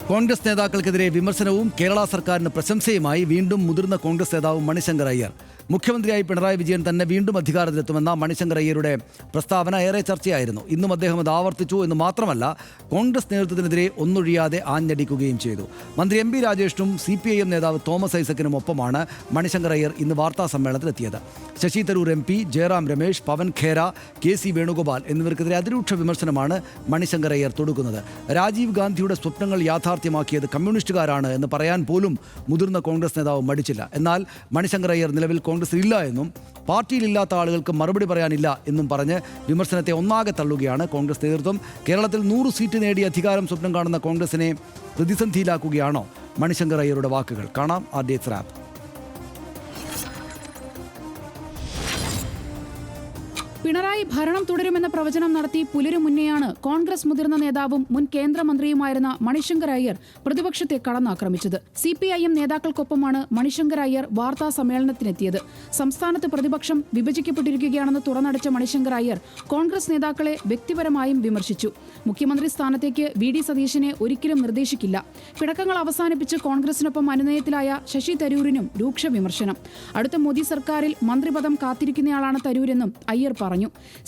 കോൺഗ്രസ് നേതാക്കൾക്കെതിരെ വിമർശനവും കേരള സർക്കാരിന് പ്രശംസയുമായി വീണ്ടും മുതിർന്ന കോൺഗ്രസ് നേതാവ് മണിശങ്കർ അയ്യർ. മുഖ്യമന്ത്രിയായി പിണറായി വിജയൻ തന്നെ വീണ്ടും അധികാരത്തിലെത്തുമെന്ന മണിശങ്കർ അയ്യരുടെ പ്രസ്താവന ഏറെ ചർച്ചയായിരുന്നു. ഇന്നും അദ്ദേഹം അത് ആവർത്തിച്ചു എന്ന് മാത്രമല്ല, കോൺഗ്രസ് നേതൃത്വത്തിനെതിരെ ഒന്നൊഴിയാതെ ആഞ്ഞടിക്കുകയും ചെയ്തു. മന്ത്രി എം പി രാജേഷിനും CPIM നേതാവ് തോമസ് ഐസക്കിനും ഒപ്പമാണ് മണിശങ്കർ അയ്യർ ഇന്ന് വാർത്താ സമ്മേളനത്തിലെത്തിയത്. ശശി തരൂർ MP, ജയറാം രമേശ്, പവൻ ഖേര, KC വേണുഗോപാൽ എന്നിവർക്കെതിരെ അതിരൂക്ഷ വിമർശനമാണ് മണിശങ്കർ അയ്യർ തൊടുക്കുന്നത്. രാജീവ് ഗാന്ധിയുടെ സ്വപ്നങ്ങൾ യാഥാർത്ഥ്യമാക്കിയത് കമ്മ്യൂണിസ്റ്റുകാരാണ് എന്ന് പറയാൻ പോലും മുതിർന്ന കോൺഗ്രസ് നേതാവ് മടിച്ചില്ല. എന്നാൽ മണിശങ്കർ അയ്യർ നിലവിൽ കോൺഗ്രസിൽ ഇല്ല എന്നും പാർട്ടിയിലില്ലാത്ത ആളുകൾക്ക് മറുപടി പറയാനില്ല എന്നും പറഞ്ഞ് വിമർശനത്തെ ഒന്നാകെ തള്ളുകയാണ് കോൺഗ്രസ് നേതൃത്വം. കേരളത്തിൽ 100 സീറ്റ് നേടി അധികാരം സ്വപ്നം കാണുന്ന കോൺഗ്രസിനെ പ്രതിസന്ധിയിലാക്കുകയാണോ മണിശങ്കർ അയ്യരുടെ വാക്കുകൾ? കാണാം RDX റാപ്പ്. പിണറായി ഭരണം തുടരുമെന്ന പ്രവചനം നടത്തി പുലരും മുന്നെയാണ് കോൺഗ്രസ് മുതിർന്ന നേതാവും മുൻ കേന്ദ്രമന്ത്രിയുമായിരുന്ന മണിശങ്കർ അയ്യർ പ്രതിപക്ഷത്തെ കടന്നാക്രമിച്ചത്. CPIM നേതാക്കൾക്കൊപ്പമാണ് മണിശങ്കർ അയ്യർ വാർത്താ സമ്മേളനത്തിനെത്തിയത്. സംസ്ഥാനത്ത് പ്രതിപക്ഷം വിഭജിക്കപ്പെട്ടിരിക്കുകയാണെന്ന് തുറന്നടിച്ച മണിശങ്കർ അയ്യർ കോൺഗ്രസ് നേതാക്കളെ വ്യക്തിപരമായും വിമർശിച്ചു. മുഖ്യമന്ത്രി സ്ഥാനത്തേക്ക് VD സതീശനെ ഒരിക്കലും നിർദ്ദേശിക്കില്ല. പിണക്കങ്ങൾ അവസാനിപ്പിച്ച് കോൺഗ്രസിനൊപ്പം അനുനയത്തിലായ ശശി തരൂരിനും രൂക്ഷ വിമർശനം. അടുത്ത മോദി സർക്കാരിൽ മന്ത്രിപദം കാത്തിരിക്കുന്നയാളാണ് തരൂരെന്നും അയ്യർ പറഞ്ഞു.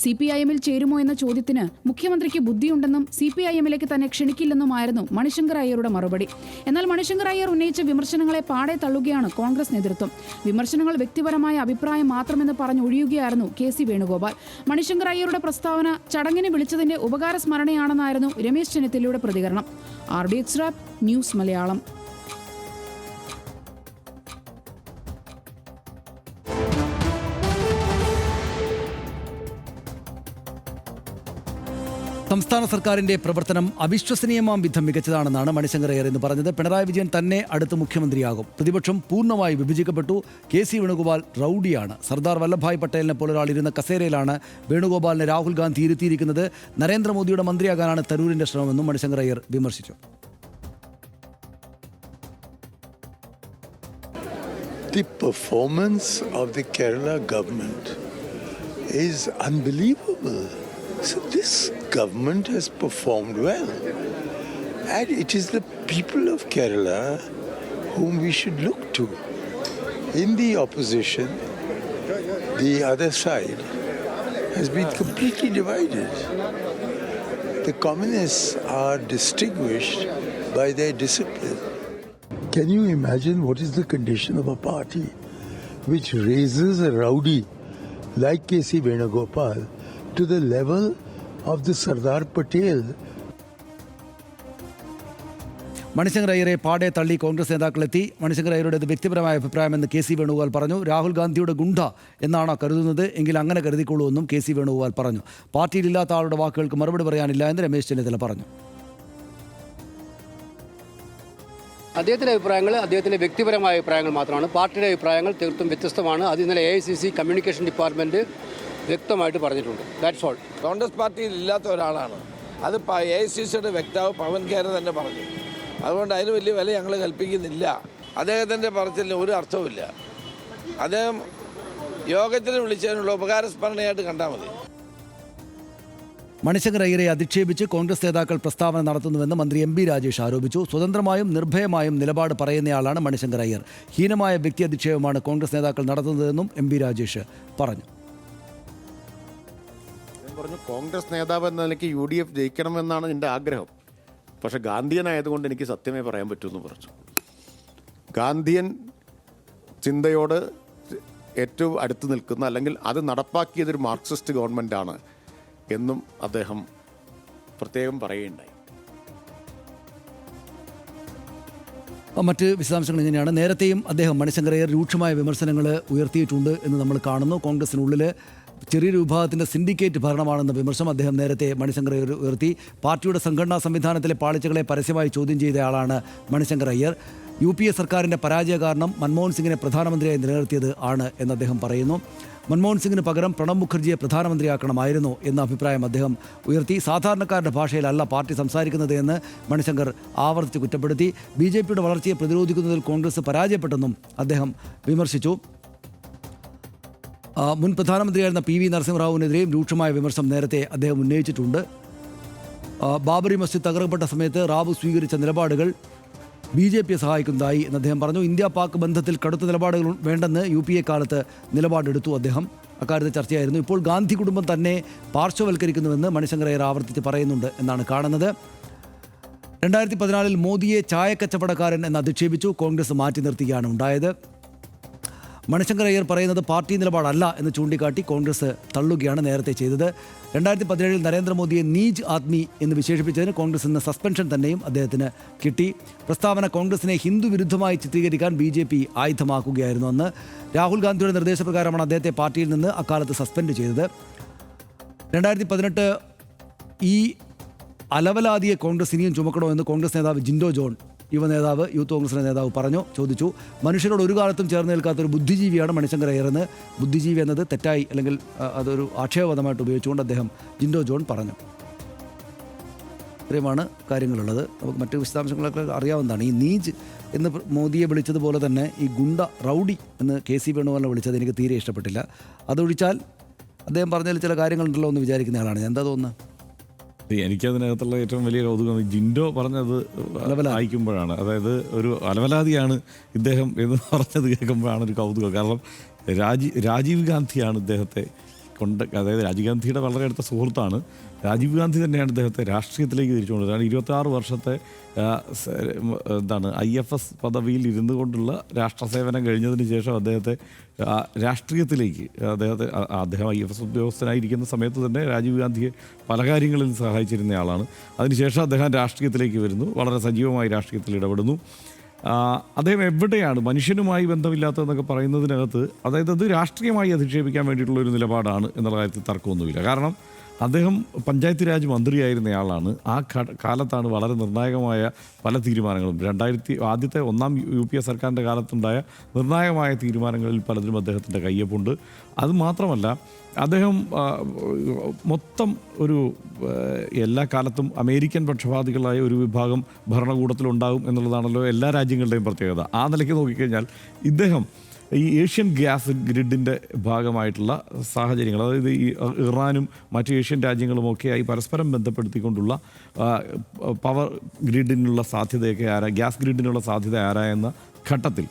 CPIM-ൽ ചേരുമോ എന്ന ചോദ്യത്തിന് മുഖ്യമന്ത്രിക്ക് ബുദ്ധിയുണ്ടെന്നും CPIM-ലേക്ക് തന്നെ ക്ഷണിക്കില്ലെന്നുമായിരുന്നു മണിശങ്കർ അയ്യരുടെ മറുപടി. എന്നാൽ മണിശങ്കർ അയ്യർ ഉന്നയിച്ച വിമർശനങ്ങളെ പാടെ തള്ളുകയാണ് കോൺഗ്രസ് നേതൃത്വം. വിമർശനങ്ങൾ വ്യക്തിപരമായ അഭിപ്രായം മാത്രമെന്ന് പറഞ്ഞൊഴിയുകയായിരുന്നു KC വേണുഗോപാൽ. മണിശങ്കർ അയ്യരുടെ പ്രസ്താവന ചടങ്ങിന് വിളിച്ചതിന്റെ ഉപകാരസ്മരണയാണെന്നായിരുന്നു രമേശ് ചെന്നിത്തലയുടെ പ്രതികരണം. RDX rap, news Malayalam. സംസ്ഥാന സർക്കാരിന്റെ പ്രവർത്തനം അവിശ്വസനീയമാം വിധം മികച്ചതാണെന്നാണ് മണിശങ്കർ അയ്യർ എന്ന് പറഞ്ഞത്. പിണറായി വിജയൻ തന്നെ അടുത്ത മുഖ്യമന്ത്രിയാകും. പ്രതിപക്ഷം പൂർണ്ണമായി വിഭജിക്കപ്പെട്ടു. KC വേണുഗോപാൽ റൌഡിയാണ്. സർദാർ വല്ലഭായ് പട്ടേലിനെ പോലൊരാൾ ഇരുന്ന കസേരയിലാണ് വേണുഗോപാലിനെ രാഹുൽ ഗാന്ധി ഇരുത്തിയിരിക്കുന്നത്. നരേന്ദ്രമോദിയുടെ മന്ത്രിയാകാനാണ് തരൂരിന്റെ ശ്രമമെന്നും മണിശങ്കർ അയ്യർ വിമർശിച്ചു. The performance of the Kerala government is unbelievable. So this government has performed well, and it is the people of Kerala whom we should look to. In the opposition, the other side has been completely divided. The communists are distinguished by their discipline. Can you imagine what is the condition of a party which raises a rowdy like KC Venugopal to the level of the Sardar Patel? Manishankar അയ്യരെ പാടെ തള്ളി കോൺഗ്രസ് നേതാക്കളെത്തി. മണിശങ്കർ അയ്യരുടേത് വ്യക്തിപരമായ അഭിപ്രായമെന്ന് KC Venugopal പറഞ്ഞു. രാഹുൽ ഗാന്ധിയുടെ ഗുണ്ട എന്നാണോ കരുതുന്നത് എങ്കിൽ അങ്ങനെ കരുതിക്കൊള്ളൂ എന്നും KC വേണുഗോപാൽ പറഞ്ഞു. പാർട്ടിയിലില്ലാത്ത ആളുടെ വാക്കുകൾക്ക് മറുപടി പറയാനില്ല എന്ന് രമേശ് ചെന്നിത്തല പറഞ്ഞു. അദ്ദേഹത്തിൻ്റെ അഭിപ്രായങ്ങൾ അദ്ദേഹത്തിൻ്റെ വ്യക്തിപരമായ അഭിപ്രായങ്ങൾ മാത്രമാണ്. പാർട്ടിയുടെ അഭിപ്രായങ്ങൾ തീർത്തും വ്യത്യസ്തമാണ്. അത് ഇന്നലെ AICC കമ്മ്യൂണിക്കേഷൻ ഡിപ്പാർട്ട്മെൻറ്റ് വ്യക്തമായിട്ട് പറഞ്ഞിട്ടുണ്ട്. That's all. കോൺഗ്രസ് പാർട്ടിയിൽ ഇല്ലാത്ത ഒരാളാണ്. അത് AICCയുടെ വക്താവ് പവൻ ഖേര തന്നെ പറഞ്ഞു. അതുകൊണ്ട് അതിന് വലിയ വില ഞങ്ങൾ കൽപ്പിക്കുന്നില്ല. അദ്ദേഹത്തിൻ്റെ പറച്ചിലിന് ഒരു അർത്ഥവുമില്ല. അദ്ദേഹം യോഗത്തിന് വിളിച്ചതിനുള്ള ഉപകാരസ്മരണയായിട്ട് കണ്ടാൽ മതി. മണിശങ്കർ അയ്യരെ അധിക്ഷേപിച്ച് കോൺഗ്രസ് നേതാക്കൾ പ്രസ്താവന നടത്തുന്നുവെന്ന് മന്ത്രി MP രാജേഷ് ആരോപിച്ചു. സ്വതന്ത്രമായും നിർഭയമായും നിലപാട് പറയുന്നയാളാണ് മണിശങ്കർ അയ്യർ. ഹീനമായ വ്യക്തി അധിക്ഷേപമാണ് കോൺഗ്രസ് നേതാക്കൾ നടത്തുന്നതെന്നും MP രാജേഷ് പറഞ്ഞു. കോൺഗ്രസ് നേതാവ് എന്ന നിലയ്ക്ക് UDF ജയിക്കണമെന്നാണ് എൻ്റെ ആഗ്രഹം. പക്ഷെ ഗാന്ധിയനായതുകൊണ്ട് എനിക്ക് സത്യമേ പറയാൻ പറ്റുമെന്ന് പറഞ്ഞു. ഗാന്ധിയൻ ചിന്തയോട് ഏറ്റവും അടുത്ത് നിൽക്കുന്ന, അല്ലെങ്കിൽ അത് നടപ്പാക്കിയതൊരു മാർക്സിസ്റ്റ് ഗവൺമെൻറ്റാണ് എന്നും അദ്ദേഹം പ്രത്യേകം പറയുകയുണ്ടായി. മറ്റ് വിശദാംശങ്ങൾ ഇങ്ങനെയാണ്. നേരത്തെയും അദ്ദേഹം മണിശങ്കർ അയ്യർ രൂക്ഷമായ വിമർശനങ്ങൾ ഉയർത്തിയിട്ടുണ്ട് എന്ന് നമ്മൾ കാണുന്നു. കോൺഗ്രസിനുള്ളിൽ ചെറിയൊരു വിഭാഗത്തിൻ്റെ സിൻഡിക്കേറ്റ് ഭരണമാണെന്ന വിമർശനം അദ്ദേഹം നേരത്തെ മണിശങ്കർ അയ്യർ ഉയർത്തി. പാർട്ടിയുടെ സംഘടനാ സംവിധാനത്തിലെ പാളിച്ചകളെ പരസ്യമായി ചോദ്യം ചെയ്തയാളാണ് മണിശങ്കർ അയ്യർ. UPA സർക്കാരിൻ്റെ പരാജയ കാരണം മൻമോഹൻ സിംഗിനെ പ്രധാനമന്ത്രിയായി നിലനിർത്തിയത് ആണ് എന്ന് അദ്ദേഹം പറയുന്നു. മൻമോഹൻ സിംഗിന് പകരം പ്രണബ് മുഖർജിയെ പ്രധാനമന്ത്രിയാക്കണമായിരുന്നു എന്ന അഭിപ്രായം അദ്ദേഹം ഉയർത്തി. സാധാരണക്കാരുടെ ഭാഷയിലല്ല പാർട്ടി സംസാരിക്കുന്നത് എന്ന് മണിശങ്കർ ആവർത്തിച്ച് കുറ്റപ്പെടുത്തി. BJPയുടെ വളർച്ചയെ പ്രതിരോധിക്കുന്നതിൽ കോൺഗ്രസ് പരാജയപ്പെട്ടെന്നും അദ്ദേഹം വിമർശിച്ചു. മുൻ പ്രധാനമന്ത്രിയായിരുന്ന PV നരസിംഹറാവുവിനെതിരെയും രൂക്ഷമായ വിമർശനം നേരത്തെ അദ്ദേഹം ഉന്നയിച്ചിട്ടുണ്ട്. ബാബറി മസ്ജിദ് തകർക്കപ്പെട്ട സമയത്ത് റാവു സ്വീകരിച്ച നിലപാടുകൾ BJPയെ സഹായിക്കുന്നതായി എന്ന് അദ്ദേഹം പറഞ്ഞു. ഇന്ത്യ പാക് ബന്ധത്തിൽ കടുത്ത നിലപാടുകൾ വേണ്ടെന്ന് UPA കാലത്ത് നിലപാടെടുത്തു അദ്ദേഹം. അക്കാര്യത്തിൽ ചർച്ചയായിരുന്നു. ഇപ്പോൾ ഗാന്ധി കുടുംബം തന്നെ പാർശ്വവൽക്കരിക്കുന്നുവെന്ന് മണിശങ്കർ അയ്യർ ആവർത്തിച്ച് പറയുന്നുണ്ട് എന്നാണ് കാണുന്നത്. 2014 മോദിയെ ചായക്കച്ചവടക്കാരൻ എന്ന് അധിക്ഷേപിച്ചു. കോൺഗ്രസ് മാറ്റി നിർത്തുകയാണ് ഉണ്ടായത്. മണിശങ്കർ അയ്യർ പറയുന്നത് പാർട്ടി നിലപാടല്ല എന്ന് ചൂണ്ടിക്കാട്ടി കോൺഗ്രസ് തള്ളുകയാണ് നേരത്തെ ചെയ്തത്. 2017 നരേന്ദ്രമോദിയെ നീജ് ആദ്മി എന്ന് വിശേഷിപ്പിച്ചതിന് കോൺഗ്രസ് ഇന്ന് സസ്പെൻഷൻ തന്നെയും അദ്ദേഹത്തിന് കിട്ടി. പ്രസ്താവന കോൺഗ്രസിനെ ഹിന്ദു വിരുദ്ധമായി ചിത്രീകരിക്കാൻ BJP ആയുധമാക്കുകയായിരുന്നു അന്ന്. രാഹുൽ ഗാന്ധിയുടെ നിർദ്ദേശപ്രകാരമാണ് അദ്ദേഹത്തെ പാർട്ടിയിൽ നിന്ന് അക്കാലത്ത് സസ്പെൻഡ് ചെയ്തത്. 2018 ഈ അലവലാതിയെ കോൺഗ്രസ് ഇനിയും ചുമക്കണോ എന്ന് കോൺഗ്രസ് നേതാവ് ജിൻഡോ ജോൺ, യുവ നേതാവ്, യൂത്ത് കോൺഗ്രസിൻ്റെ നേതാവ് ചോദിച്ചു. മനുഷ്യരോട് ഒരു കാലത്തും ചേർന്ന് നിൽക്കാത്തൊരു ബുദ്ധിജീവിയാണ് മണിശങ്കർ അയ്യർ എന്ന്. ബുദ്ധിജീവി എന്നത് തെറ്റായി അല്ലെങ്കിൽ അതൊരു ആക്ഷേപപദമായിട്ട് ഉപയോഗിച്ചുകൊണ്ട് അദ്ദേഹം ജിൻഡോ ജോൺ പറഞ്ഞു. ഇത്രയുമാണ് കാര്യങ്ങളുള്ളത്. നമുക്ക് മറ്റ് വിശദാംശങ്ങളൊക്കെ അറിയാവുന്നതാണ്. ഈ നീജ് എന്ന് മോദിയെ വിളിച്ചതുപോലെ തന്നെ ഈ ഗുണ്ട റൗഡി എന്ന് KC വേണുഗോപാലിനെ വിളിച്ചത് എനിക്ക് തീരെ ഇഷ്ടപ്പെട്ടില്ല. അതൊഴിച്ചാൽ അദ്ദേഹം പറഞ്ഞതിൽ ചില കാര്യങ്ങളുണ്ടല്ലോ എന്ന് വിചാരിക്കുന്ന ആളാണ്. എന്താ തോന്നുന്നത്? എനിക്കതിനകത്തുള്ള ഏറ്റവും വലിയ കൗതുകം ജിൻഡോ പറഞ്ഞത് വായിക്കുമ്പോഴാണ്. അതായത് ഒരു അലവലാതിയാണ് ഇദ്ദേഹം എന്ന് പറഞ്ഞത് കേൾക്കുമ്പോഴാണ് ഒരു കൗതുകം. കാരണം രാജീവ് ഗാന്ധിയാണ് ഇദ്ദേഹത്തെ അതായത് രാജീവ് ഗാന്ധിയുടെ വളരെ അടുത്ത സുഹൃത്താണ്. രാജീവ് ഗാന്ധി തന്നെയാണ് ഇദ്ദേഹത്തെ രാഷ്ട്രീയത്തിലേക്ക് തിരിച്ചുകൊണ്ടത്. 26 വർഷത്തെ IFS പദവിയിൽ ഇരുന്നു കൊണ്ടുള്ള രാഷ്ട്രസേവനം കഴിഞ്ഞതിന് ശേഷം അദ്ദേഹത്തെ രാഷ്ട്രീയത്തിലേക്ക് അദ്ദേഹം IFS ഉദ്യോഗസ്ഥനായിരിക്കുന്ന സമയത്ത് തന്നെ രാജീവ് ഗാന്ധിയെ പല കാര്യങ്ങളിൽ സഹായിച്ചിരുന്നയാളാണ്. അതിനുശേഷം അദ്ദേഹം രാഷ്ട്രീയത്തിലേക്ക് വരുന്നു, വളരെ സജീവമായി രാഷ്ട്രീയത്തിൽ ഇടപെടുന്നു. അദ്ദേഹം എവിടെയാണ് മനുഷ്യനുമായി ബന്ധമില്ലാത്തതെന്നൊക്കെ പറയുന്നതിനകത്ത് അതായത് അത് രാഷ്ട്രീയമായി അധിക്ഷേപിക്കാൻ വേണ്ടിയിട്ടുള്ള ഒരു നിലപാടാണ് എന്നുള്ള കാര്യത്തിൽ തർക്കമൊന്നുമില്ല. കാരണം അദ്ദേഹം പഞ്ചായത്ത് രാജ് മന്ത്രിയായിരുന്നയാളാണ്. ആ കാലത്താണ് വളരെ നിർണായകമായ പല തീരുമാനങ്ങളും ആദ്യത്തെ 1ാം UPA സർക്കാരിൻ്റെ കാലത്തുണ്ടായ നിർണായകമായ തീരുമാനങ്ങളിൽ പലതിലും അദ്ദേഹത്തിൻ്റെ കയ്യൊപ്പുണ്ട്. അതുമാത്രമല്ല അദ്ദേഹം മൊത്തം ഒരു എല്ലാ കാലത്തും അമേരിക്കൻ പക്ഷപാതികളായ ഒരു വിഭാഗം ഭരണകൂടത്തിലുണ്ടാകും എന്നുള്ളതാണല്ലോ എല്ലാ രാജ്യങ്ങളുടെയും പ്രത്യേകത. ആ നിലയ്ക്ക് നോക്കിക്കഴിഞ്ഞാൽ ഇദ്ദേഹം ഈ ഏഷ്യൻ ഗ്യാസ് ഗ്രിഡിൻ്റെ ഭാഗമായിട്ടുള്ള സാഹചര്യങ്ങൾ, അതായത് ഈ ഇറാനും മറ്റ് ഏഷ്യൻ രാജ്യങ്ങളുമൊക്കെയായി പരസ്പരം ബന്ധപ്പെടുത്തിക്കൊണ്ടുള്ള പവർ ഗ്രിഡിനുള്ള സാധ്യതയൊക്കെ ഗ്യാസ് ഗ്രിഡിനുള്ള സാധ്യത ആരായുന്ന ഘട്ടത്തിൽ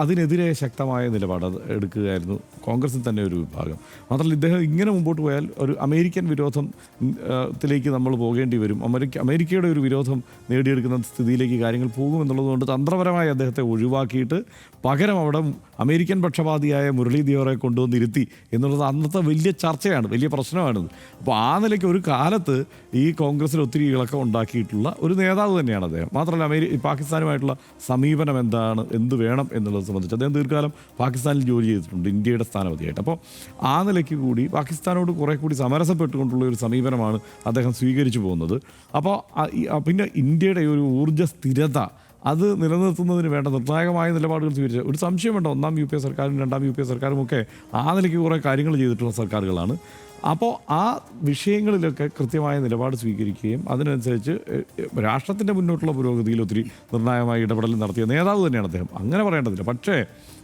അതിനെതിരെ ശക്തമായ നിലപാട് എടുക്കുകയായിരുന്നു കോൺഗ്രസിൽ തന്നെ ഒരു വിഭാഗം. മാത്രമല്ല ഇദ്ദേഹം ഇങ്ങനെ മുമ്പോട്ട് പോയാൽ ഒരു അമേരിക്കൻ വിരോധത്തിലേക്ക് നമ്മൾ പോകേണ്ടി വരും. അമേരിക്കയുടെ ഒരു വിരോധം നേടിയെടുക്കുന്ന സ്ഥിതിയിലേക്ക് കാര്യങ്ങൾ പോകുമെന്നുള്ളതുകൊണ്ട് തന്ത്രപരമായി അദ്ദേഹത്തെ ഒഴിവാക്കിയിട്ട് പകരം അവിടെ അമേരിക്കൻ പക്ഷപാതിയായ മുരളി ദേവറെ കൊണ്ടുവന്നിരുത്തി എന്നുള്ളത് അന്നത്തെ വലിയ ചർച്ചയാണ്, വലിയ പ്രശ്നമാണിത്. അപ്പോൾ ആ നിലയ്ക്ക് ഒരു കാലത്ത് ഈ കോൺഗ്രസിൽ ഒത്തിരി ഇളക്കം ഉണ്ടാക്കിയിട്ടുള്ള ഒരു നേതാവ് തന്നെയാണ് അദ്ദേഹം. മാത്രമല്ല പാകിസ്ഥാനുമായിട്ടുള്ള സമീപനം എന്ത് വേണം എന്നുള്ളത് സംബന്ധിച്ച് അദ്ദേഹം ദീർഘകാലം പാകിസ്ഥാനിൽ ജോലി ചെയ്തിട്ടുണ്ട്, ഇന്ത്യയുടെ സ്ഥാനപതിയായിട്ട്. അപ്പോൾ ആ നിലയ്ക്ക് കൂടി പാകിസ്ഥാനോട് കുറേ കൂടി സമരസപ്പെട്ടുകൊണ്ടുള്ള ഒരു സമീപനമാണ് അദ്ദേഹം സ്വീകരിച്ചു പോകുന്നത്. അപ്പോൾ പിന്നെ ഇന്ത്യയുടെ ഒരു ഊർജ്ജ സ്ഥിരത അത് നിലനിർത്തുന്നതിന് വേണ്ട നിർണായകമായ നിലപാടുകൾ സ്വീകരിച്ച ഒരു സംശയം വേണ്ട. 1ാം UPA സർക്കാരും 2ാം UPA സർക്കാരുമൊക്കെ ആ നിലയ്ക്ക് കുറേ കാര്യങ്ങൾ ചെയ്തിട്ടുള്ള സർക്കാരുകളാണ്. അപ്പോൾ ആ വിഷയങ്ങളിലൊക്കെ കൃത്യമായ നിലപാട് സ്വീകരിക്കുകയും അതിനനുസരിച്ച് രാഷ്ട്രത്തിൻ്റെ മുന്നോട്ടുള്ള പുരോഗതിയിൽ ഒത്തിരി നിർണായകമായ ഇടപെടൽ നടത്തിയ നേതാവ് തന്നെയാണ് അദ്ദേഹം. അങ്ങനെ പറയേണ്ടതില്ല. പക്ഷേ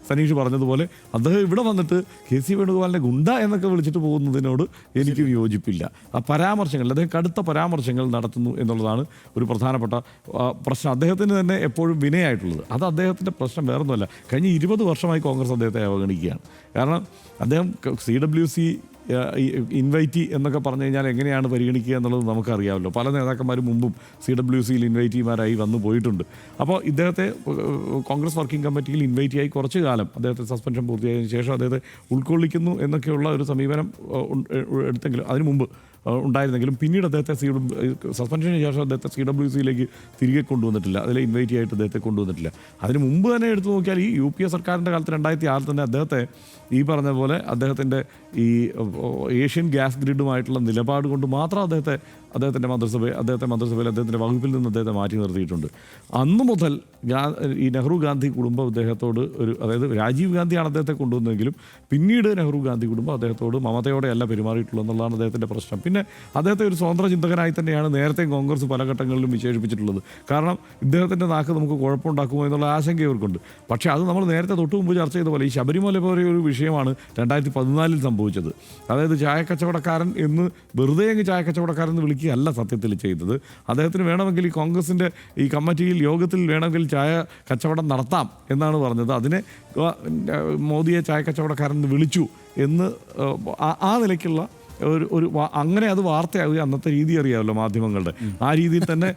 സനീഷ് പറഞ്ഞതുപോലെ അദ്ദേഹം ഇവിടെ വന്നിട്ട് KC വേണുഗോപാലിനെ ഗുണ്ട എന്നൊക്കെ വിളിച്ചിട്ട് പോകുന്നതിനോട് എനിക്ക് യോജിപ്പില്ല. ആ പരാമർശങ്ങൾ അദ്ദേഹം കടുത്ത പരാമർശങ്ങൾ നടത്തുന്നു എന്നുള്ളതാണ് ഒരു പ്രധാനപ്പെട്ട പ്രശ്നം. അദ്ദേഹത്തിന് തന്നെ എപ്പോഴും വിനയായിട്ടുള്ളത് അത് അദ്ദേഹത്തിൻ്റെ പ്രശ്നം വേറൊന്നുമല്ല. കഴിഞ്ഞ 20 വർഷമായി കോൺഗ്രസ് അദ്ദേഹത്തെ അവഗണിക്കുകയാണ്. കാരണം അദ്ദേഹം CWC ഇൻവൈറ്റി എന്നൊക്കെ പറഞ്ഞു കഴിഞ്ഞാൽ എങ്ങനെയാണ് പരിഗണിക്കുക എന്നുള്ളത് നമുക്കറിയാമല്ലോ. പല നേതാക്കന്മാരും മുമ്പും CWCയിൽ ഇൻവൈറ്റിമാരായി വന്നു പോയിട്ടുണ്ട്. അപ്പോൾ ഇദ്ദേഹത്തെ കോൺഗ്രസ് വർക്കിംഗ് കമ്മിറ്റിയിൽ ഇൻവൈറ്റിയായി കുറച്ച് കാലം അദ്ദേഹത്തെ സസ്പെൻഷൻ പൂർത്തിയായതിനു ശേഷം അദ്ദേഹത്തെ ഉൾക്കൊള്ളിക്കുന്നു എന്നൊക്കെയുള്ള ഒരു സമീപനം എടുത്തെങ്കിലും അതിനു മുമ്പ് ഉണ്ടായിരുന്നെങ്കിലും പിന്നീട് അദ്ദേഹത്തെ സസ്പെൻഷന് ശേഷം അദ്ദേഹത്തെ CWCയിലേക്ക് തിരികെ കൊണ്ടുവന്നിട്ടില്ല, അതിലെ ഇൻവൈറ്റി ആയിട്ട് അദ്ദേഹത്തെ കൊണ്ടുവന്നിട്ടില്ല. അതിന് മുമ്പ് തന്നെ എടുത്തു നോക്കിയാൽ ഈ UPA സർക്കാരിൻ്റെ കാലത്ത് 2006 തന്നെ അദ്ദേഹത്തെ ഈ പറഞ്ഞ പോലെ അദ്ദേഹത്തിൻ്റെ ഈ ഏഷ്യൻ ഗ്യാസ് ഗ്രിഡുമായിട്ടുള്ള നിലപാട് കൊണ്ട് മാത്രം അദ്ദേഹത്തിൻ്റെ മന്ത്രിസഭയിൽ അദ്ദേഹത്തിൻ്റെ വകുപ്പിൽ നിന്ന് അദ്ദേഹത്തെ മാറ്റി നിർത്തിയിട്ടുണ്ട്. അന്നു മുതൽ ഈ നെഹ്റു ഗാന്ധി കുടുംബം അദ്ദേഹത്തോട് അതായത് രാജീവ് ഗാന്ധിയാണ് അദ്ദേഹത്തെ കൊണ്ടുവന്നതെങ്കിലും പിന്നീട് നെഹ്റു ഗാന്ധി കുടുംബം അദ്ദേഹത്തോട് മമതയോടെയല്ല പെരുമാറിയിട്ടുള്ളത് എന്നുള്ളതാണ് അദ്ദേഹത്തിൻ്റെ പ്രശ്നം. പിന്നെ അദ്ദേഹത്തെ ഒരു സ്വതന്ത്ര ചിന്തകനായി തന്നെയാണ് നേരത്തെ കോൺഗ്രസ് പല ഘട്ടങ്ങളിലും വിശേഷിപ്പിച്ചിട്ടുള്ളത്. കാരണം ഇദ്ദേഹത്തിൻ്റെ നാക്ക് നമുക്ക് കുഴപ്പമുണ്ടാക്കുമോ എന്നുള്ള ആശങ്ക ഇവർക്കുണ്ട്. പക്ഷേ അത് നമ്മൾ നേരത്തെ തൊട്ട് മുമ്പ് ചർച്ച ചെയ്ത പോലെ ഈ ശബരിമല പോലെ ഒരു വിഷയമാണ് 2014 സംഭവിച്ചത്. അതായത് ചായക്കച്ചവടക്കാരൻ എന്ന് വെറുതെ അങ്ങ് ചായക്കച്ചവടക്കാരൻ എന്ന് വിളിക്കുക അറിയിക്കുകയല്ല സത്യത്തിൽ ചെയ്തത്. അദ്ദേഹത്തിന് വേണമെങ്കിൽ ഈ കോൺഗ്രസിൻ്റെ ഈ കമ്മിറ്റിയിൽ യോഗത്തിൽ വേണമെങ്കിൽ ചായ കച്ചവടം നടത്താം എന്നാണ് പറഞ്ഞത്. അതിനെ മോദിയെ ചായ കച്ചവടക്കാരൻ വിളിച്ചു എന്ന് ആ നിലയ്ക്കുള്ള ഒരു അങ്ങനെ അത് വാർത്തയാവുക. അന്നത്തെ രീതി അറിയാമല്ലോ മാധ്യമങ്ങളുടെ. ആ രീതിയിൽ തന്നെ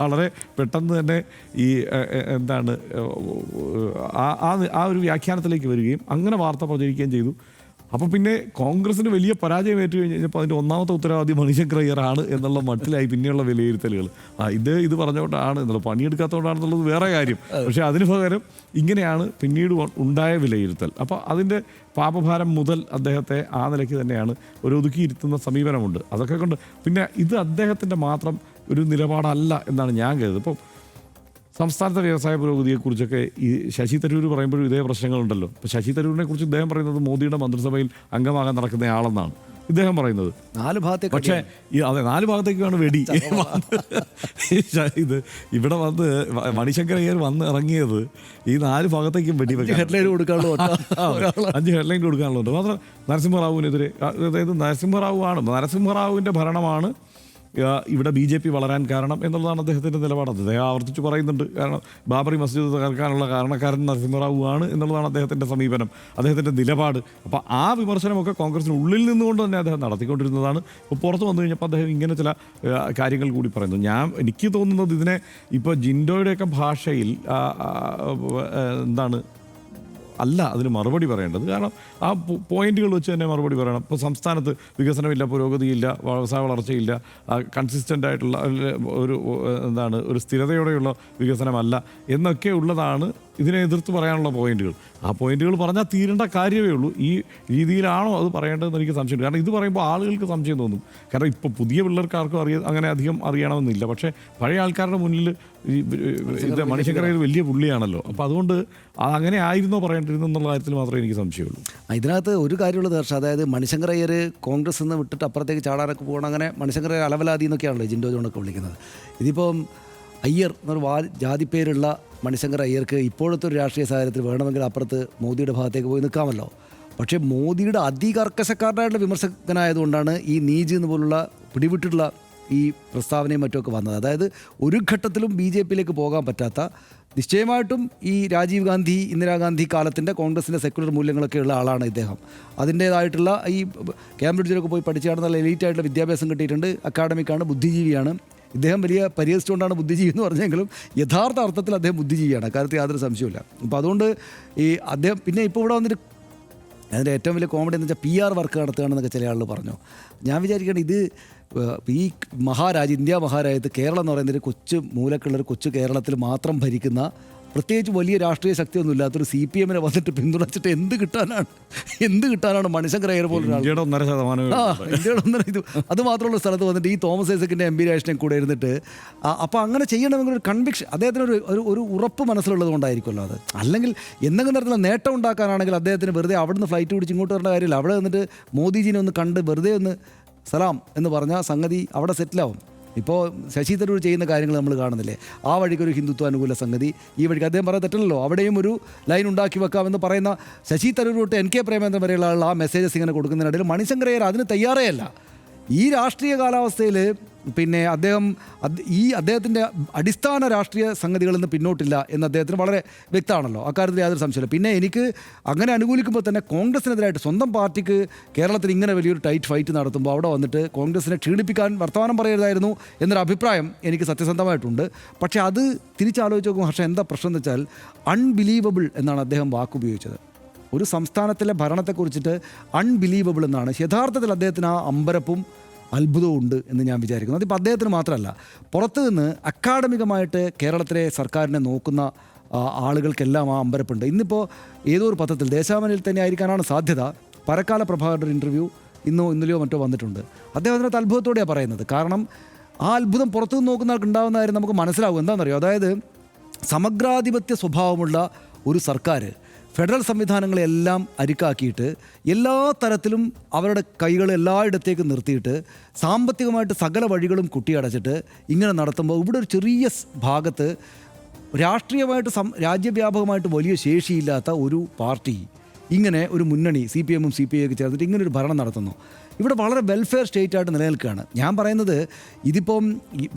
വളരെ പെട്ടെന്ന് തന്നെ ഈ എന്താണ് ആ ഒരു വ്യാഖ്യാനത്തിലേക്ക് വരികയും അങ്ങനെ വാർത്ത പ്രചരിക്കുകയും ചെയ്തു. അപ്പോൾ പിന്നെ കോൺഗ്രസിന് വലിയ പരാജയം ഏറ്റു കഴിഞ്ഞപ്പോൾ അതിൻ്റെ ഒന്നാമത്തെ ഉത്തരവാദി മണിശങ്കർ അയ്യറാണ് എന്നുള്ള മട്ടിലായി പിന്നെയുള്ള വിലയിരുത്തലുകൾ. ഇത് പറഞ്ഞുകൊണ്ടാണ് എന്നുള്ളത്, പണിയെടുക്കാത്തതുകൊണ്ടാണെന്നുള്ളത് വേറെ കാര്യം. പക്ഷേ അതിന് പകരം ഇങ്ങനെയാണ് പിന്നീട് ഉണ്ടായ വിലയിരുത്തൽ. അപ്പോൾ അതിൻ്റെ പാപഭാരം മുതൽ അദ്ദേഹത്തെ ആ നിലയ്ക്ക് തന്നെയാണ് ഒരു ഒതുക്കിയിരുത്തുന്ന സമീപനമുണ്ട്. അതൊക്കെ കൊണ്ട് പിന്നെ ഇത് അദ്ദേഹത്തിൻ്റെ മാത്രം ഒരു നിലപാടല്ല എന്നാണ് ഞാൻ കരുതുന്നത്. ഇപ്പോൾ സംസ്ഥാനത്തെ വ്യവസായ പുരോഗതിയെക്കുറിച്ചൊക്കെ ഈ ശശി തരൂർ പറയുമ്പോഴും ഇതേ പ്രശ്നങ്ങളുണ്ടല്ലോ. ഇപ്പോൾ ശശി തരൂരിനെ കുറിച്ച് ഇദ്ദേഹം പറയുന്നത് മോദിയുടെ മന്ത്രിസഭയിൽ അംഗമാകാൻ നടക്കുന്ന ആളെന്നാണ് ഇദ്ദേഹം പറയുന്നത്. 4 ഭാഗത്തേക്ക്. പക്ഷേ അതെ 4 ഭാഗത്തേക്കാണ് വെടി. ഇത് ഇവിടെ വന്ന് മണിശങ്കർ അയ്യർ വന്ന് ഇറങ്ങിയത് ഈ 4 ഭാഗത്തേക്കും വെടി വെക്കാൻ ഹെഡ്ലൈൻ കൊടുക്കാനുള്ള 5 ഹെഡ്ലൈൻ കൊടുക്കാനുള്ളത്. മാത്രം നരസിംഹറാവുവിനെതിരെ, അതായത് നരസിംഹറാവുവിൻ്റെ ഭരണമാണ് ഇവിടെ BJP വളരാൻ കാരണം എന്നുള്ളതാണ് അദ്ദേഹത്തിൻ്റെ നിലപാട്. അദ്ദേഹം ആവർത്തിച്ച് പറയുന്നുണ്ട്. കാരണം ബാബറി മസ്ജിദ് തകർക്കാനുള്ള കാരണക്കാരൻ നരസിംഹറാവു ആണ് എന്നുള്ളതാണ് അദ്ദേഹത്തിൻ്റെ സമീപനം, അദ്ദേഹത്തിൻ്റെ നിലപാട്. അപ്പോൾ ആ വിമർശനമൊക്കെ കോൺഗ്രസിന് ഉള്ളിൽ നിന്നുകൊണ്ട് തന്നെ അദ്ദേഹം നടത്തിക്കൊണ്ടിരുന്നതാണ്. ഇപ്പോൾ പുറത്ത് വന്നു കഴിഞ്ഞപ്പോൾ അദ്ദേഹം ഇങ്ങനെ ചില കാര്യങ്ങൾ കൂടി പറയുന്നു. എനിക്ക് തോന്നുന്നത് ഇതിനെ ഇപ്പോൾ ജിൻഡോയുടെയൊക്കെ ഭാഷയിൽ എന്താണ് അല്ല അതിന് മറുപടി പറയേണ്ടത്. കാരണം ആ പോയിന്റുകൾ വെച്ച് തന്നെ മറുപടി പറയണം. ഇപ്പോൾ സംസ്ഥാനത്ത് വികസനമില്ല, പുരോഗതിയില്ല, വ്യവസായ വളർച്ചയില്ല, കൺസിസ്റ്റൻ്റ് ആയിട്ടുള്ള ഒരു സ്ഥിരതയോടെയുള്ള വികസനമല്ല എന്നൊക്കെ ഉള്ളതാണ് ഇതിനെ എതിർത്ത് പറയാനുള്ള പോയിന്റുകൾ. ആ പോയിന്റുകൾ പറഞ്ഞാൽ തീരേണ്ട കാര്യമേ ഉള്ളൂ. ഈ രീതിയിലാണോ അത് പറയേണ്ടതെന്ന് എനിക്ക് സംശയമുണ്ട്. കാരണം ഇത് പറയുമ്പോൾ ആളുകൾക്ക് സംശയം തോന്നും. കാരണം ഇപ്പോൾ പുതിയ പിള്ളേർക്ക് ആർക്കും അങ്ങനെ അധികം അറിയണമെന്നില്ല. പക്ഷേ പഴയ ആൾക്കാരുടെ മുന്നിൽ ഇത് മണിശങ്കർ അയ്യർ വലിയ പുള്ളിയാണല്ലോ. അപ്പോൾ അതുകൊണ്ട് അങ്ങനെ ആയിരുന്നോ പറയേണ്ടിരുന്നു എന്നുള്ള കാര്യത്തിൽ മാത്രമേ എനിക്ക് സംശയമുള്ളൂ. ഇതിനകത്ത് ഒരു കാര്യമുള്ളത് ഹർഷ, അതായത് മണിശങ്കർ അയ്യർ കോൺഗ്രസ് നിന്ന് വിട്ടിട്ട് അപ്പുറത്തേക്ക് ചാടാനൊക്കെ പോകണം, അങ്ങനെ മണിശങ്കർ അയ്യർ അലവലാതി എന്നൊക്കെയാണല്ലോ ജിൻഡോ ജോണൊക്കെ വിളിക്കുന്നത്. ഇതിപ്പം അയ്യർ എന്നൊരു ജാതിപ്പേരുള്ള മണിശങ്കർ അയ്യർക്ക് ഇപ്പോഴത്തെ ഒരു രാഷ്ട്രീയ സാഹചര്യത്തിൽ വേണമെങ്കിൽ അപ്പുറത്ത് മോദിയുടെ ഭാഗത്തേക്ക് പോയി നിൽക്കാമല്ലോ. പക്ഷേ മോദിയുടെ അതികർക്കശക്കാരനായിട്ടുള്ള വിമർശകനായതുകൊണ്ടാണ് ഈ നീജ് എന്ന് പോലുള്ള പിടിവിട്ടിട്ടുള്ള ഈ പ്രസ്താവനയും മറ്റുമൊക്കെ വന്നത്. അതായത് ഒരു ഘട്ടത്തിലും BJPയിലേക്ക് പോകാൻ പറ്റാത്ത, നിശ്ചയമായിട്ടും ഈ രാജീവ് ഗാന്ധി ഇന്ദിരാഗാന്ധി കാലത്തിൻ്റെ കോൺഗ്രസിൻ്റെ സെക്യുലർ മൂല്യങ്ങളൊക്കെ ഉള്ള ആളാണ് ഇദ്ദേഹം. അതിൻ്റേതായിട്ടുള്ള ഈ കേംബ്രിഡ്ജിലൊക്കെ പോയി പഠിച്ചാണ്, നല്ല എലീറ്റായിട്ടുള്ള വിദ്യാഭ്യാസം കിട്ടിയിട്ടുണ്ട്, അക്കാഡമിക്കാണ്, ബുദ്ധിജീവിയാണ്. ഇദ്ദേഹം വലിയ പരിഹസിച്ചുകൊണ്ടാണ് ബുദ്ധിജീവി എന്ന് പറഞ്ഞെങ്കിലും യഥാർത്ഥ അർത്ഥത്തിൽ അദ്ദേഹം ബുദ്ധിജീവിയാണ്, അക്കാര്യത്തിൽ യാതൊരു സംശയമില്ല. അപ്പോൾ അതുകൊണ്ട് ഈ അദ്ദേഹം പിന്നെ ഇപ്പോൾ ഇവിടെ വന്നിട്ട് അതിൻ്റെ ഏറ്റവും വലിയ കോമഡി എന്ന് വെച്ചാൽ PR വർക്ക് നടത്തുകയാണെന്നൊക്കെ ചില ആളുകൾ പറഞ്ഞു. ഞാൻ വിചാരിക്കുകയാണ് ഇത് ഈ ഇന്ത്യ മഹാരാജ്യത്ത് കേരളം എന്ന് പറയുന്നൊരു കൊച്ചു മൂലക്കുള്ളൊരു കൊച്ചു കേരളത്തിൽ മാത്രം ഭരിക്കുന്ന, പ്രത്യേകിച്ച് വലിയ രാഷ്ട്രീയ ശക്തിയൊന്നും ഇല്ലാത്തൊരു CPMനെ വന്നിട്ട് പിന്തുണച്ചിട്ട് എന്ത് കിട്ടാനാണ് മണിശങ്കർ അയ്യർ പോലെ ഇന്ത്യയുടെ 1.5% ഇത് അത് മാത്രമുള്ള സ്ഥലത്ത് വന്നിട്ട് ഈ തോമസ് ഐസക്കിൻ്റെ MP രാഷ്ട്രീയം കൂടെ ഇരുന്നിട്ട് അപ്പോൾ അങ്ങനെ ചെയ്യണമെങ്കിൽ ഒരു കൺവിക്ഷൻ അദ്ദേഹത്തിന് ഒരു ഉറപ്പ് മനസ്സിലുള്ളത് കൊണ്ടായിരിക്കുമല്ലോ അത്. അല്ലെങ്കിൽ എന്തെങ്കിലും തരത്തിലുള്ള നേട്ടം ഉണ്ടാക്കാനാണെങ്കിൽ അദ്ദേഹത്തിന് വെറുതെ അവിടുന്ന് ഫ്ലൈറ്റ് പിടിച്ച് ഇങ്ങോട്ട് വരേണ്ട കാര്യമില്ല. അവിടെ വന്നിട്ട് മോദിജിനെ ഒന്ന് കണ്ട് വെറുതെ ഒന്ന് സലാം എന്ന് പറഞ്ഞാൽ സംഗതി അവിടെ സെറ്റിലാവും. ഇപ്പോൾ ശശി തരൂർ ചെയ്യുന്ന കാര്യങ്ങൾ നമ്മൾ കാണുന്നില്ലേ, ആ വഴിക്കൊരു ഹിന്ദുത്വ അനുകൂല സംഗതി, ഈ വഴിക്ക് അദ്ദേഹം പറയാൻ തെറ്റല്ലോ, അവിടെയും ഒരു ലൈൻ ഉണ്ടാക്കി വെക്കാമെന്ന് പറയുന്ന ശശി തരൂർ തൊട്ട് NK പ്രേമേന്ദ്രൻ വരെയുള്ള ആൾ ആ മെസ്സേജസ് ഇങ്ങനെ കൊടുക്കുന്നതിനിടയിൽ മണിശങ്കർ അയ്യർ അതിന് തയ്യാറേ അല്ല. ഈ രാഷ്ട്രീയ കാലാവസ്ഥയിൽ പിന്നെ അദ്ദേഹത്തിൻ്റെ അടിസ്ഥാന രാഷ്ട്രീയ സംഗതികളിൽ നിന്ന് പിന്നോട്ടില്ല എന്ന് അദ്ദേഹത്തിന് വളരെ വ്യക്തമാണല്ലോ, അക്കാര്യത്തിൽ യാതൊരു സംശയമില്ല. പിന്നെ എനിക്ക് അങ്ങനെ അനുകൂലിക്കുമ്പോൾ തന്നെ കോൺഗ്രസിനെതിരായിട്ട് സ്വന്തം പാർട്ടിക്ക് കേരളത്തിൽ ഇങ്ങനെ വലിയൊരു ടൈറ്റ് ഫൈറ്റ് നടത്തുമ്പോൾ അവിടെ വന്നിട്ട് കോൺഗ്രസിനെ ക്ഷീണിപ്പിക്കാൻ വർത്തമാനം പറയരുതായിരുന്നു എന്നൊരു അഭിപ്രായം എനിക്ക് സത്യസന്ധമായിട്ടുണ്ട്. പക്ഷേ അത് തിരിച്ചാലോചിച്ച് നോക്കുമ്പോൾ ഹർഷ എന്താ പ്രശ്നം എന്ന് വെച്ചാൽ അൺബിലീവബിൾ എന്നാണ് അദ്ദേഹം വാക്കുപയോഗിച്ചത്. ഒരു സംസ്ഥാനത്തിലെ ഭരണത്തെക്കുറിച്ചിട്ട് അൺബിലീവബിൾ എന്നാണ്. യഥാർത്ഥത്തിൽ അദ്ദേഹത്തിന് ആ അമ്പരപ്പും അത്ഭുതവും ഉണ്ട് എന്ന് ഞാൻ വിചാരിക്കുന്നു. അതിപ്പോൾ അദ്ദേഹത്തിന് മാത്രമല്ല, പുറത്തു നിന്ന് അക്കാഡമികമായിട്ട് കേരളത്തിലെ സർക്കാരിനെ നോക്കുന്ന ആളുകൾക്കെല്ലാം ആ അമ്പരപ്പുണ്ട്. ഇന്നിപ്പോൾ ഏതോ ഒരു പത്രത്തിൽ, ദേശാഭിമാനിയിൽ തന്നെ ആയിരിക്കാനാണ് സാധ്യത, പരക്കാല പ്രഭാകരൻ്റെ ഇൻ്റർവ്യൂ ഇന്നലെയോ മറ്റോ വന്നിട്ടുണ്ട്. അദ്ദേഹം അതിനകത്ത് അത്ഭുതത്തോടെയാണ് പറയുന്നത്. കാരണം ആ അത്ഭുതം പുറത്തുനിന്ന് നോക്കുന്ന ആൾക്ക് ഉണ്ടാകുന്ന കാര്യം നമുക്ക് മനസ്സിലാവും. എന്താണെന്നറിയോ, അതായത് സമഗ്രാധിപത്യ സ്വഭാവമുള്ള ഒരു സർക്കാർ ഫെഡറൽ സംവിധാനങ്ങളെല്ലാം അരിക്കാക്കിയിട്ട് എല്ലാ തരത്തിലും അവരുടെ കൈകൾ എല്ലായിടത്തേക്കും നിർത്തിയിട്ട് സാമ്പത്തികമായിട്ട് സകല വഴികളും കുട്ടിയടച്ചിട്ട് ഇങ്ങനെ നടത്തുമ്പോൾ ഇവിടെ ഒരു ചെറിയ ഭാഗത്ത് രാഷ്ട്രീയമായിട്ട് രാജ്യവ്യാപകമായിട്ട് വലിയ ശേഷിയില്ലാത്ത ഒരു പാർട്ടി ഇങ്ങനെ ഒരു മുന്നണി CPM ഉം CPI ഒക്കെ ചേർന്നിട്ട് ഇങ്ങനൊരു ഭരണം നടത്തുന്നു. ഇവിടെ വളരെ വെൽഫെയർ സ്റ്റേറ്റ് ആയിട്ട് നിലനിൽക്കുകയാണ്. ഞാൻ പറയുന്നത് ഇതിപ്പം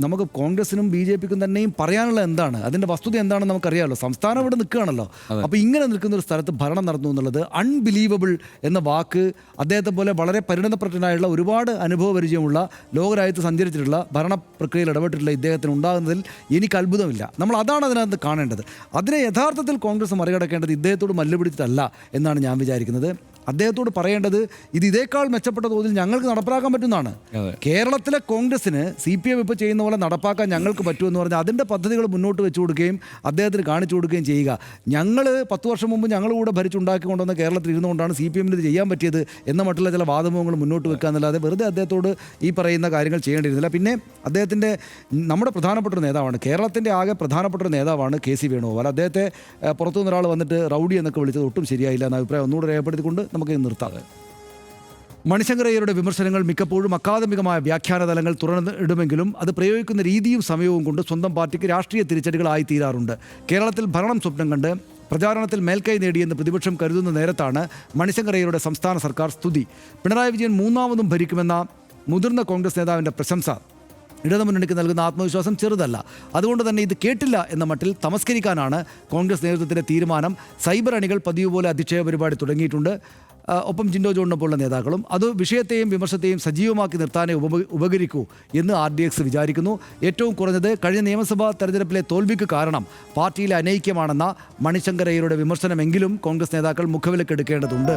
നമുക്ക് കോൺഗ്രസിനും ബി ജെ പിക്കും തന്നെയും പറയാനുള്ള എന്താണ്, അതിൻ്റെ വസ്തുത എന്താണെന്ന് നമുക്കറിയാമല്ലോ. സംസ്ഥാനം ഇവിടെ നിൽക്കുകയാണല്ലോ. അപ്പോൾ ഇങ്ങനെ നിൽക്കുന്ന ഒരു സ്ഥലത്ത് ഭരണം നടന്നു എന്നുള്ളത് അൺബിലീവബിൾ എന്ന വാക്ക് അദ്ദേഹത്തെ പോലെ വളരെ പരിണതപ്രജ്ഞനായുള്ള ഒരുപാട് അനുഭവ പരിചയമുള്ള ലോകരാജ്യത്ത് സഞ്ചരിച്ചിട്ടുള്ള ഭരണ പ്രക്രിയയിൽ ഇടപെട്ടിട്ടുള്ള ഇദ്ദേഹത്തിന് ഉണ്ടാകുന്നതിൽ എനിക്ക് അത്ഭുതമില്ല. നമ്മൾ അതാണ് അതിനകത്ത് കാണേണ്ടത്. അതിനെ യഥാർത്ഥത്തിൽ കോൺഗ്രസ് മറികടക്കേണ്ടത് ഇദ്ദേഹത്തോട് മല്ലുപിടിച്ചിട്ടല്ല എന്നാണ് ഞാൻ വിചാരിക്കുന്നത്. അദ്ദേഹത്തോട് പറയേണ്ടത് ഇത് ഇതേക്കാൾ മെച്ചപ്പെട്ട തോതിൽ ഞങ്ങൾക്ക് നടപ്പാക്കാൻ പറ്റുന്നതാണ്. കേരളത്തിലെ കോൺഗ്രസിന് CPM ഇപ്പോൾ ചെയ്യുന്ന പോലെ നടപ്പാക്കാൻ ഞങ്ങൾക്ക് പറ്റുമെന്ന് പറഞ്ഞാൽ അതിൻ്റെ പദ്ധതികൾ മുന്നോട്ട് വെച്ചു കൊടുക്കുകയും അദ്ദേഹത്തിന് കാണിച്ചു കൊടുക്കുകയും ചെയ്യുക. ഞങ്ങൾ 10 വർഷം മുമ്പ് ഞങ്ങൾ കൂടെ ഭരിച്ചുണ്ടാക്കി കൊണ്ടുവന്ന കേരളത്തിൽ ഇരുന്നുകൊണ്ടാണ് CPM ഇത് ചെയ്യാൻ പറ്റിയത് എന്ന മറ്റുള്ള ചില വാദമുഖങ്ങൾ മുന്നോട്ട് വെക്കുക എന്നല്ലാതെ വെറുതെ അദ്ദേഹത്തോട് ഈ പറയുന്ന കാര്യങ്ങൾ ചെയ്യേണ്ടിയിരുന്നില്ല. പിന്നെ അദ്ദേഹത്തിൻ്റെ നമ്മുടെ പ്രധാനപ്പെട്ട ഒരു നേതാവാണ്, കേരളത്തിൻ്റെ ആകെ പ്രധാനപ്പെട്ട ഒരു നേതാവാണ് KC വേണുഗോപാൽ. അദ്ദേഹത്തെ പുറത്തുനിന്ന് ഒരാൾ വന്നിട്ട് റൗഡി എന്നൊക്കെ വിളിച്ചത് ഒട്ടും ശരിയായില്ല എന്ന അഭിപ്രായം ഒന്നുകൂടെ രേഖപ്പെടുത്തിക്കൊണ്ട് നമുക്ക് നിർത്താതെ. മണിശങ്കർ അയ്യരുടെ വിമർശനങ്ങൾ മിക്കപ്പോഴും അക്കാദമികമായ വ്യാഖ്യാന തലങ്ങൾ തുറന്നിടുമെങ്കിലും അത് പ്രയോഗിക്കുന്ന രീതിയും സമയവും കൊണ്ട് സ്വന്തം പാർട്ടിക്ക് രാഷ്ട്രീയ തിരിച്ചടികളായി തീരാറുണ്ട്. കേരളത്തിൽ ഭരണം സ്വപ്നം കണ്ട് പ്രചാരണത്തിൽ മേൽക്കൈ നേടിയെന്ന് പ്രതിപക്ഷം കരുതുന്ന നേരത്താണ് മണിശങ്കർ അയ്യരുടെ സംസ്ഥാന സർക്കാർ സ്തുതി. പിണറായി വിജയൻ മൂന്നാമതും ഭരിക്കുമെന്ന മുതിർന്ന കോൺഗ്രസ് നേതാവിൻ്റെ പ്രശംസ ഇടതുമുന്നണിക്ക് നൽകുന്ന ആത്മവിശ്വാസം ചെറുതല്ല. അതുകൊണ്ട് തന്നെ ഇത് കേട്ടില്ല എന്ന മട്ടിൽ തമസ്കരിക്കാനാണ് കോൺഗ്രസ് നേതൃത്വത്തിൻ്റെ തീരുമാനം. സൈബർ അണികൾ പതിവ് പോലെ അധിക്ഷേപ പരിപാടി തുടങ്ങിയിട്ടുണ്ട്. ഒപ്പം ജിൻഡോ ജോണിനെ പോലുള്ള നേതാക്കളും. അത് വിഷയത്തെയും വിമർശത്തെയും സജീവമാക്കി നിർത്താനേ ഉപകരിക്കൂ എന്ന് RDX വിചാരിക്കുന്നു. ഏറ്റവും കുറഞ്ഞത് കഴിഞ്ഞ നിയമസഭാ തെരഞ്ഞെടുപ്പിലെ തോൽവിക്ക് കാരണം പാർട്ടിയിലെ അനൈക്യമാണെന്ന മണിശങ്കർ അയ്യരുടെ വിമർശനമെങ്കിലും കോൺഗ്രസ് നേതാക്കൾ മുഖവിലക്കെടുക്കേണ്ടതുണ്ട്.